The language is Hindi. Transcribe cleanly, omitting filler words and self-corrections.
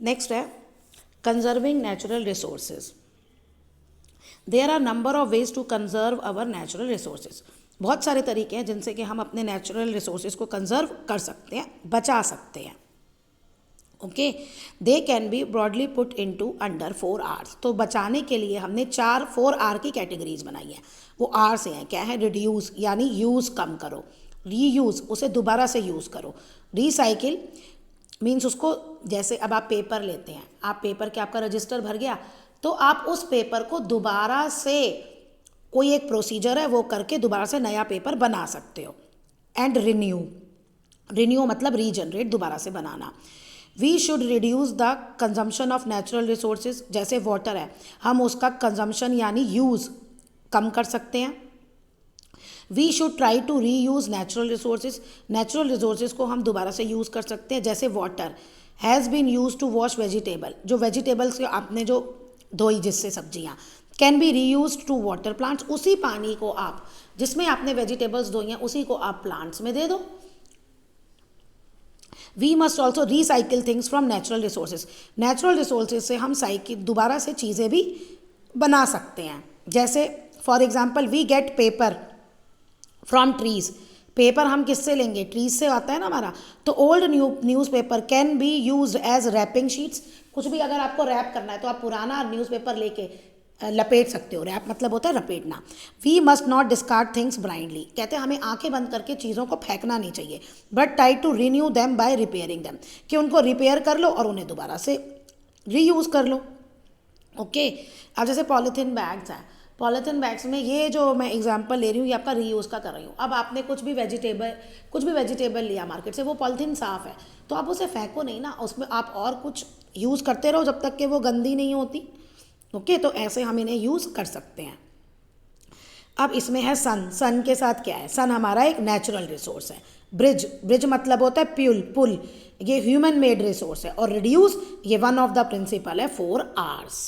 नेक्स्ट है conserving natural resources. There are number of ways to conserve our natural resources. बहुत सारे तरीके हैं जिनसे कि हम अपने नेचुरल रिसोर्सेज को कंजर्व कर सकते हैं, बचा सकते हैं। Okay, they can be broadly put into under 4 R's। तो बचाने के लिए हमने 4 R की कैटेगरीज बनाई हैं। वो आर से हैं, क्या है? रिड्यूस यानी यूज़ कम करो, रीयूज़ उसे दोबारा से यूज़ करो, रिसाइकिल मीन्स उसको, जैसे अब आप पेपर लेते हैं, आप पेपर के आपका रजिस्टर भर गया तो आप उस पेपर को दोबारा से, कोई एक प्रोसीजर है वो करके दोबारा से नया पेपर बना सकते हो। एंड रिन्यू, रिन्यू मतलब रीजनरेट, दोबारा से बनाना। We should reduce the consumption of natural resources. जैसे वाटर है, हम उसका कंजम्पशन यानी यूज़ कम कर सकते हैं। We should try to reuse natural resources. Natural resources को हम दोबारा से यूज़ कर सकते हैं। जैसे water has been use to wash vegetable, जो वेजिटेबल्स के आपने जो धोई जिससे सब्जियाँ, can be reuse to water plants. उसी पानी को आप, जिसमें आपने वेजिटेबल्स धोई हैं, उसी को आप प्लांट्स में दे दो। We must also recycle things from natural resources. Natural resources से हम साइकिल दोबारा से चीज़ें भी बना सकते हैं। जैसे for example we get paper from trees. Paper हम किससे लेंगे? ट्रीज से आता है ना हमारा। तो old newspaper can be use as wrapping sheets. कुछ भी अगर आपको रैप करना है तो आप पुराना न्यूज़पेपर लेके लपेट सकते हो। रैप मतलब होता है लपेटना। We must not discard things blindly. कहते हैं हमें आंखें बंद करके चीज़ों को फेंकना नहीं चाहिए, but try to renew them by repairing them, कि उनको रिपेयर कर लो और उन्हें दोबारा से रीयूज़ कर लो। ओके, अब जैसे पॉलीथीन बैग्स हैं, पॉलीथीन बैग्स में ये जो मैं एग्जांपल ले रही हूँ ये आपका रीयूज़ का कर रही हूँ। अब आपने कुछ भी वेजिटेबल लिया मार्केट से, वो पॉलीथीन साफ़ है तो आप उसे फेंको नहीं ना, उसमें आप और कुछ यूज़ करते रहो जब तक कि वो गंदी नहीं होती। ओके, तो ऐसे हम इन्हें यूज़ कर सकते हैं। अब इसमें है सन। सन के साथ क्या है? सन हमारा एक नेचुरल रिसोर्स है। ब्रिज, ब्रिज मतलब होता है पुल, ये ह्यूमन मेड रिसोर्स है। और रिड्यूस, ये वन ऑफ द प्रिंसिपल है 4 R's।